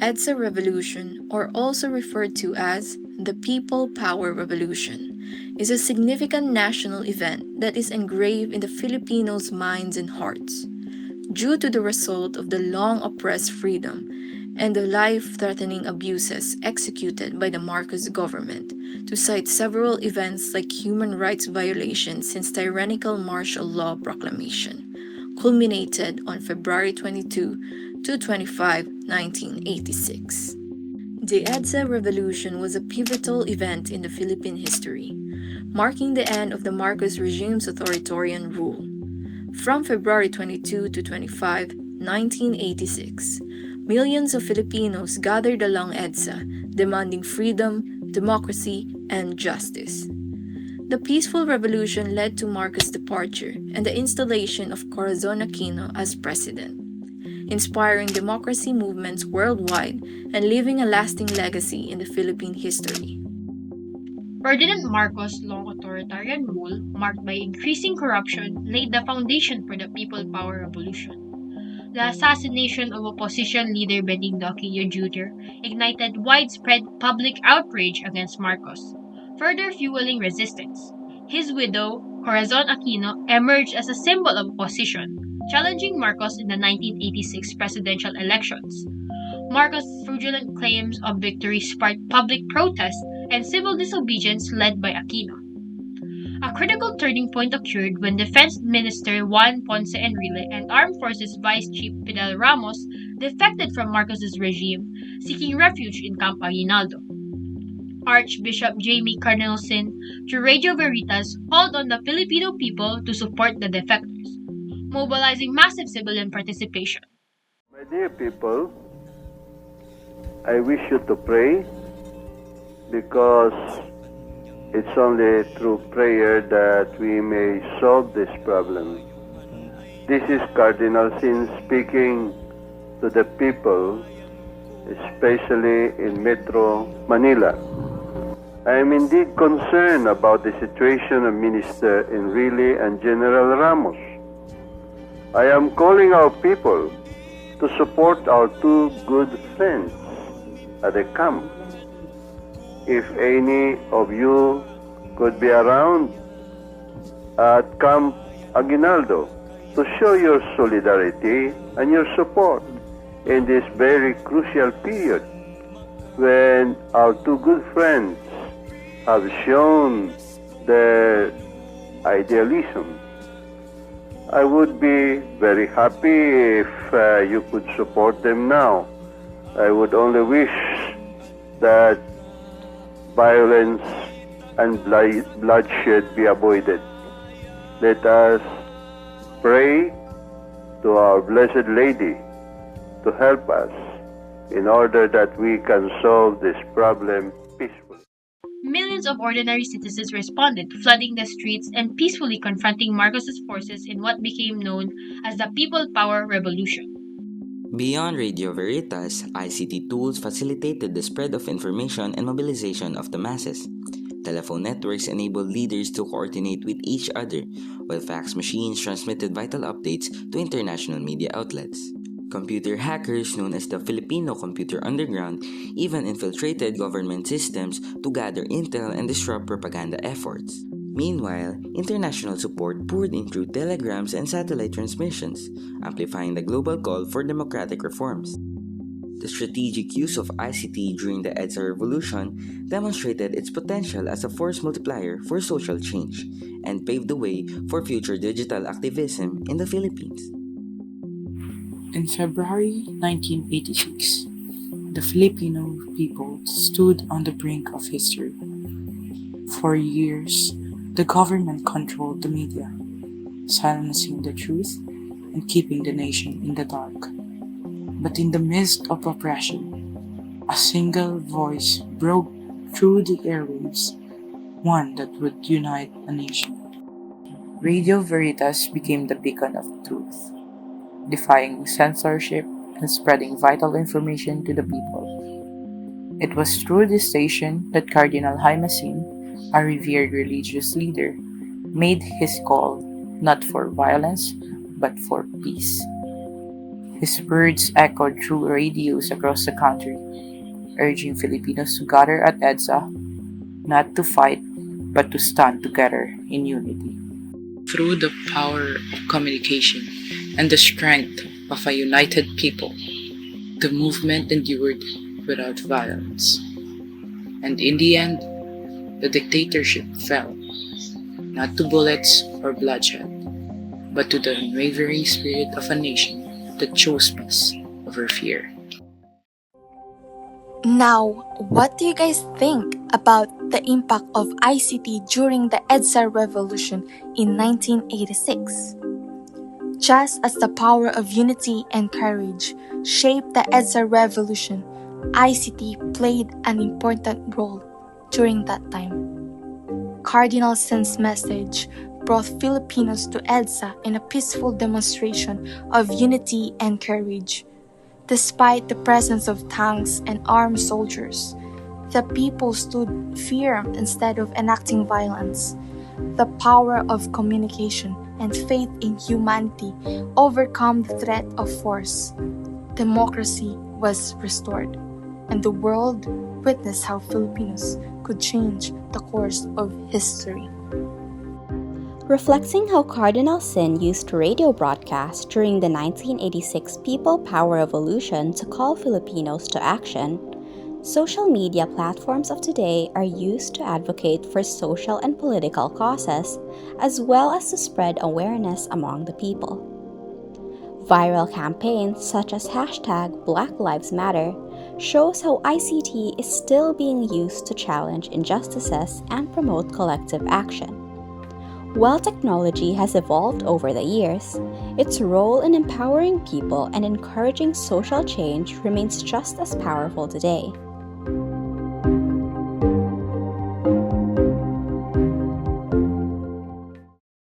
EDSA Revolution, or also referred to as the People Power Revolution, is a significant national event that is engraved in the Filipinos' minds and hearts. Due to the result of the long oppressed freedom and the life-threatening abuses executed by the Marcos government, to cite several events like human rights violations since tyrannical martial law proclamation, culminated on February 22 to 25, 1986. The EDSA Revolution was a pivotal event in the Philippine history, marking the end of the Marcos regime's authoritarian rule. From February 22 to 25, 1986, millions of Filipinos gathered along EDSA, demanding freedom, democracy, and justice. The peaceful revolution led to Marcos' departure and the installation of Corazon Aquino as president, inspiring democracy movements worldwide and leaving a lasting legacy in the Philippine history. Ferdinand Marcos' long authoritarian rule, marked by increasing corruption, laid the foundation for the People Power Revolution. The assassination of opposition leader Benigno Aquino Jr. ignited widespread public outrage against Marcos, further fueling resistance. His widow, Corazon Aquino, emerged as a symbol of opposition, challenging Marcos in the 1986 presidential elections. Marcos' fraudulent claims of victory sparked public protest and civil disobedience led by Aquino. A critical turning point occurred when Defense Minister Juan Ponce Enrile and Armed Forces Vice Chief Fidel Ramos defected from Marcos's regime, seeking refuge in Camp Aguinaldo. Archbishop Jaime Carnelson, through Radio Veritas, called on the Filipino people to support the defectors, mobilizing massive civilian participation. My dear people, I wish you to pray because it's only through prayer that we may solve this problem. This is Cardinal Sin speaking to the people, especially in Metro Manila. I am indeed concerned about the situation of Minister Enrile and General Ramos. I am calling our people to support our two good friends at the camp. If any of you could be around at Camp Aguinaldo to show your solidarity and your support in this very crucial period when our two good friends have shown their idealism. I would be very happy if you could support them now. I would only wish that violence and bloodshed be avoided. Let us pray to our Blessed Lady to help us in order that we can solve this problem peacefully. Millions of ordinary citizens responded, flooding the streets and peacefully confronting Marcos's forces in what became known as the People Power Revolution. Beyond Radio Veritas, ICT tools facilitated the spread of information and mobilization of the masses. Telephone networks enabled leaders to coordinate with each other, while fax machines transmitted vital updates to international media outlets. Computer hackers, known as the Filipino Computer Underground, even infiltrated government systems to gather intel and disrupt propaganda efforts. Meanwhile, international support poured in through telegrams and satellite transmissions, amplifying the global call for democratic reforms. The strategic use of ICT during the EDSA revolution demonstrated its potential as a force multiplier for social change and paved the way for future digital activism in the Philippines. In February 1986, the Filipino people stood on the brink of history. For years, the government controlled the media, silencing the truth and keeping the nation in the dark. But in the midst of oppression, A single voice broke through the airwaves, one that would unite a nation. Radio Veritas became the beacon of truth, defying censorship and spreading vital information to the people. It was through this station that Cardinal Hyacin, a revered religious leader, made his call not for violence but for peace. His words echoed through radios across the country, urging Filipinos to gather at EDSA not to fight but to stand together in unity. Through the power of communication and the strength of a united people, the movement endured without violence. And in the end, the dictatorship fell, not to bullets or bloodshed, but to the unwavering spirit of a nation that chose peace over fear. Now, what do you guys think about the impact of ICT during the EDSA revolution in 1986? Just as the power of unity and courage shaped the EDSA revolution, ICT played an important role during that time. Cardinal Sin's message brought Filipinos to EDSA in a peaceful demonstration of unity and courage. Despite the presence of tanks and armed soldiers, the people stood firm instead of enacting violence. The power of communication and faith in humanity overcome the threat of force. Democracy was restored, and the world witnessed how Filipinos could change the course of history. Reflecting how Cardinal Sin used radio broadcasts during the 1986 People Power Revolution to call Filipinos to action, social media platforms of today are used to advocate for social and political causes, as well as to spread awareness among the people. Viral campaigns such as #BlackLivesMatter shows how ICT is still being used to challenge injustices and promote collective action. While technology has evolved over the years, its role in empowering people and encouraging social change remains just as powerful today.